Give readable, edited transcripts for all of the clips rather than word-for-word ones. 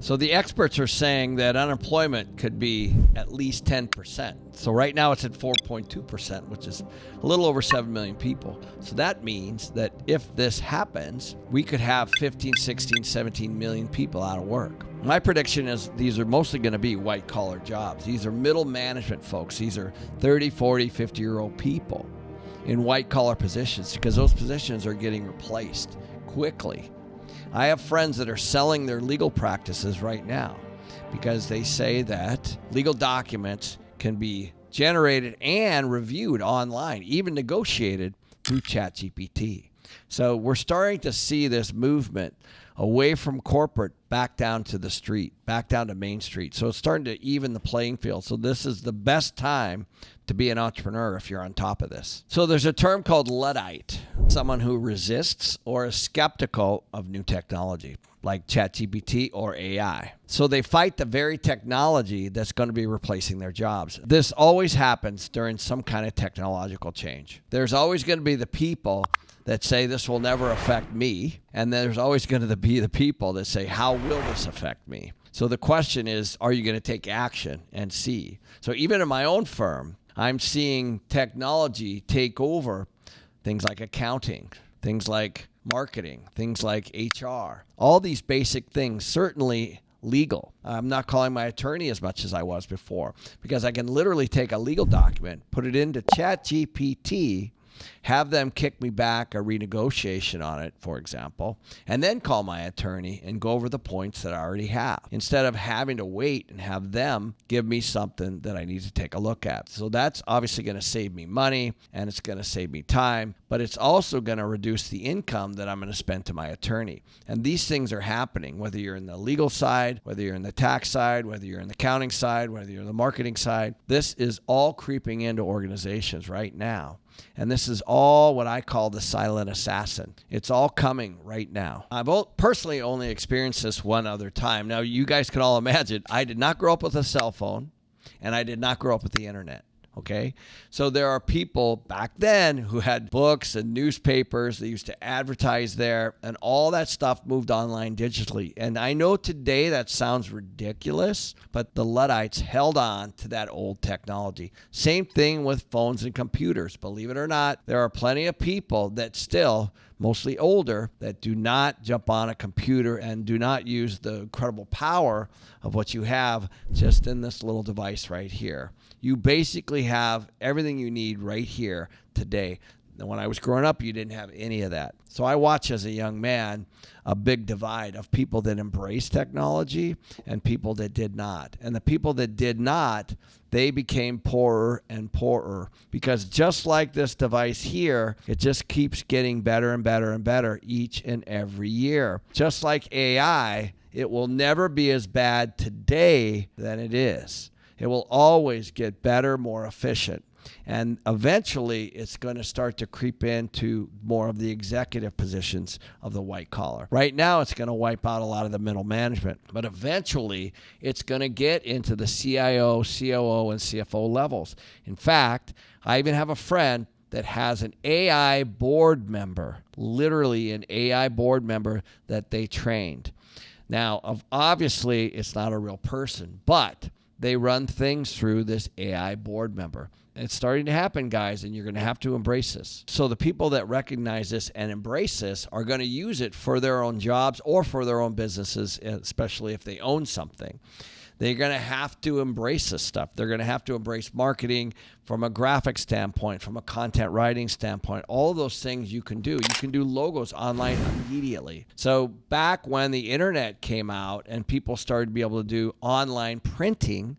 So the experts are saying that unemployment could be at least 10%. So right now it's at 4.2%, which is a little over 7 million people. So that means that if this happens, we could have 15, 16, 17 million people out of work. My prediction is these are mostly going to be white-collar jobs. These are middle management folks. These are 30, 40, 50-year-old people in white-collar positions because those positions are getting replaced quickly. I have friends that are selling their legal practices right now because they say that legal documents can be generated and reviewed online, even negotiated through ChatGPT. So we're starting to see this movement away from corporate back down to the street, back down to Main Street. So it's starting to even the playing field. So this is the best time to be an entrepreneur if you're on top of this. So there's a term called Luddite, someone who resists or is skeptical of new technology like ChatGPT or AI. So they fight the very technology that's going to be replacing their jobs. This always happens during some kind of technological change. There's always going to be the people that say this will never affect me, and there's always going to be the people that say, how will this affect me? So the question is, are you going to take action and see? So even in my own firm, I'm seeing technology take over things like accounting, things like marketing, things like HR, all these basic things, certainly legal. I'm not calling my attorney as much as I was before because I can literally take a legal document, put it into ChatGPT, have them kick me back a renegotiation on it, for example, and then call my attorney and go over the points that I already have instead of having to wait and have them give me something that I need to take a look at. So that's obviously going to save me money and it's going to save me time, but it's also going to reduce the income that I'm going to spend to my attorney. And these things are happening, whether you're in the legal side, whether you're in the tax side, whether you're in the accounting side, whether you're in the marketing side. This is all creeping into organizations right now. And this is all what I call the silent assassin. It's all coming right now. I've personally only experienced this one other time. Now, you guys can all imagine, I did not grow up with a cell phone, and I did not grow up with the internet. Okay, so there are people back then who had books and newspapers. They used to advertise there, and all that stuff moved online digitally. And I know today that sounds ridiculous, but the Luddites held on to that old technology. Same thing with phones and computers. Believe it or not, there are plenty of people that still, mostly older, that do not jump on a computer and do not use the incredible power of what you have just in this little device right here. You basically have everything you need right here today. And when I was growing up, you didn't have any of that. So I watched as a young man a big divide of people that embraced technology and people that did not. And the people that did not, they became poorer and poorer because just like this device here, it just keeps getting better and better and better each and every year. Just like AI, it will never be as bad today than it is. It will always get better, more efficient. And eventually, it's going to start to creep into more of the executive positions of the white collar. Right now, it's going to wipe out a lot of the middle management. But eventually, it's going to get into the CIO, COO, and CFO levels. In fact, I even have a friend that has an AI board member, literally an AI board member that they trained. Now, obviously, it's not a real person, but they run things through this AI board member. It's starting to happen, guys, and you're going to have to embrace this. So the people that recognize this and embrace this are going to use it for their own jobs or for their own businesses, especially if they own something. They're going to have to embrace this stuff. They're going to have to embrace marketing from a graphic standpoint, from a content writing standpoint. All of those things you can do. You can do logos online immediately. So back when the internet came out and people started to be able to do online printing,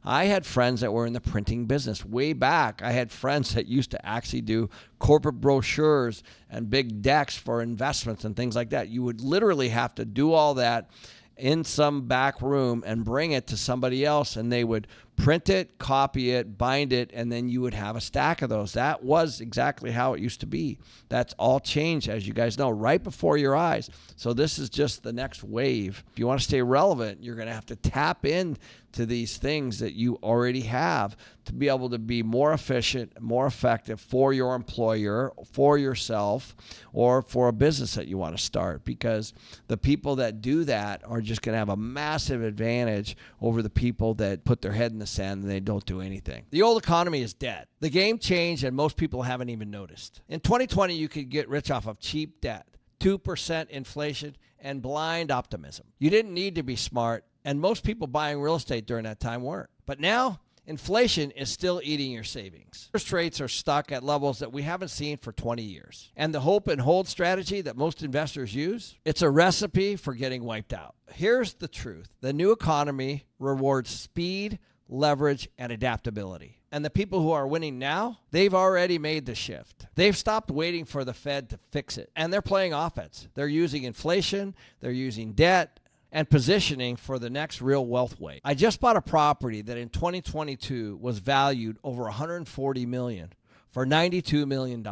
I had friends that were in the printing business. Way back, I had friends that used to actually do corporate brochures and big decks for investments and things like that. You would literally have to do all that in some back room and bring it to somebody else, and they would print it, copy it, bind it, and then you would have a stack of those. That was exactly how it used to be. That's all changed, as you guys know, right before your eyes. So this is just the next wave. If you want to stay relevant, you're going to have to tap in to these things that you already have to be able to be more efficient, more effective for your employer, for yourself, or for a business that you want to start. Because the people that do that are just going to have a massive advantage over the people that put their head in the sand and they don't do anything. The old economy is dead. The game changed and most people haven't even noticed. In 2020, you could get rich off of cheap debt, 2% inflation, and blind optimism. You didn't need to be smart. And most people buying real estate during that time weren't. But now, inflation is still eating your savings. Interest rates are stuck at levels that we haven't seen for 20 years. And the hope and hold strategy that most investors use, it's a recipe for getting wiped out. Here's the truth. The new economy rewards speed, leverage, and adaptability. And the people who are winning now, they've already made the shift. They've stopped waiting for the Fed to fix it. And they're playing offense. They're using inflation, they're using debt, and positioning for the next real wealth wave. I just bought a property that in 2022 was valued over $140 million for $92 million.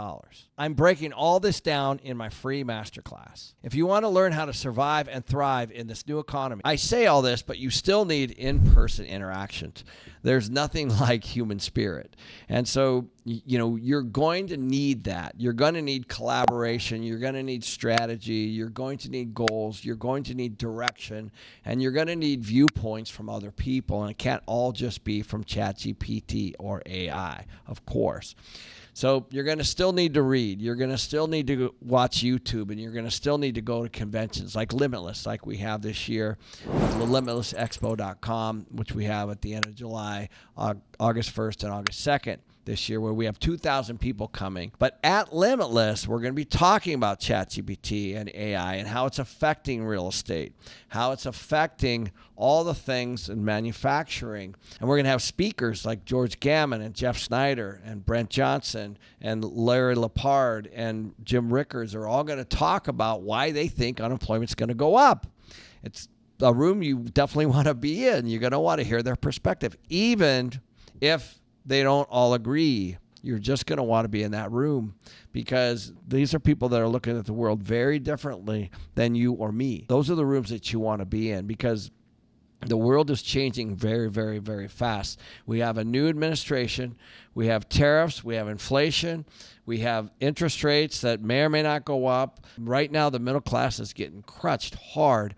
I'm breaking all this down in my free masterclass. If you want to learn how to survive and thrive in this new economy, I say all this, but you still need in-person interactions. There's nothing like human spirit. And so, you're going to need that. You're going to need collaboration. You're going to need strategy. You're going to need goals. You're going to need direction. And you're going to need viewpoints from other people. And it can't all just be from ChatGPT or AI, of course. So you're going to still need to read. You're going to still need to watch YouTube, and you're going to still need to go to conventions like Limitless, like we have this year, limitlessexpo.com, which we have at the end of July, August 1st and August 2nd. This year, where we have 2,000 people coming. But at Limitless, we're going to be talking about ChatGPT and AI and how it's affecting real estate, how it's affecting all the things in manufacturing. And we're going to have speakers like George Gammon and Jeff Snyder and Brent Johnson and Larry Lepard and Jim Rickards are all going to talk about why they think unemployment's going to go up. It's a room you definitely want to be in. You're going to want to hear their perspective, even if they don't all agree. You're just going to want to be in that room because these are people that are looking at the world very differently than you or me. Those are the rooms that you want to be in because the world is changing very, very, very fast. We have a new administration. We have tariffs. We have inflation. We have interest rates that may or may not go up. Right now, the middle class is getting crushed hard.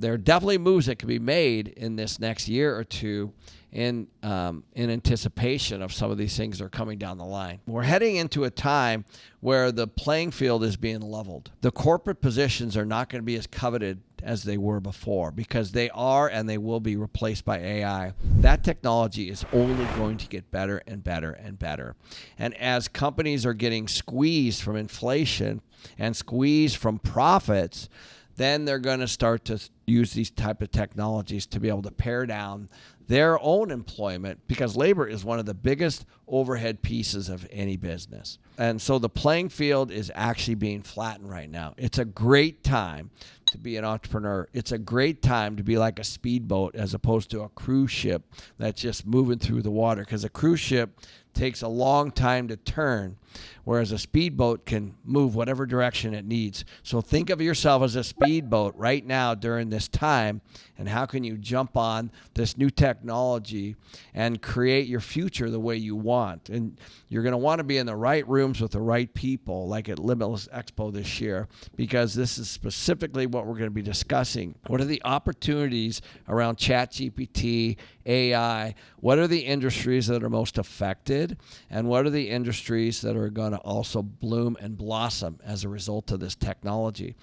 There are definitely moves that can be made in this next year or two in anticipation of some of these things that are coming down the line. We're heading into a time where the playing field is being leveled. The corporate positions are not going to be as coveted as they were before because they are and they will be replaced by AI. That technology is only going to get better and better and better. And as companies are getting squeezed from inflation and squeezed from profits, then they're going to start to use these type of technologies to be able to pare down their own employment because labor is one of the biggest overhead pieces of any business. And so the playing field is actually being flattened right now. It's a great time to be an entrepreneur. It's a great time to be like a speedboat as opposed to a cruise ship that's just moving through the water because a cruise ship takes a long time to turn, whereas a speedboat can move whatever direction it needs. So think of yourself as a speedboat right now during this time, and how can you jump on this new technology and create your future the way you want. And you're going to want to be in the right rooms with the right people, like at Limitless Expo this year, because this is specifically what we're going to be discussing. What are the opportunities around ChatGPT, AI? What are the industries that are most affected? And what are the industries that are going to also bloom and blossom as a result of this technology?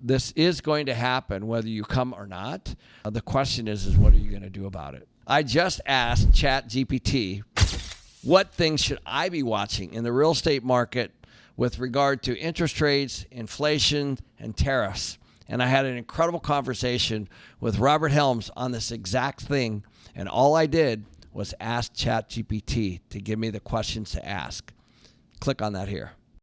This is going to happen whether you come or not. The question is what are you going to do about it? I just asked ChatGPT, what things should I be watching in the real estate market with regard to interest rates, inflation, and tariffs? And I had an incredible conversation with Robert Helms on this exact thing. And all I did was ask ChatGPT to give me the questions to ask. Click on that here.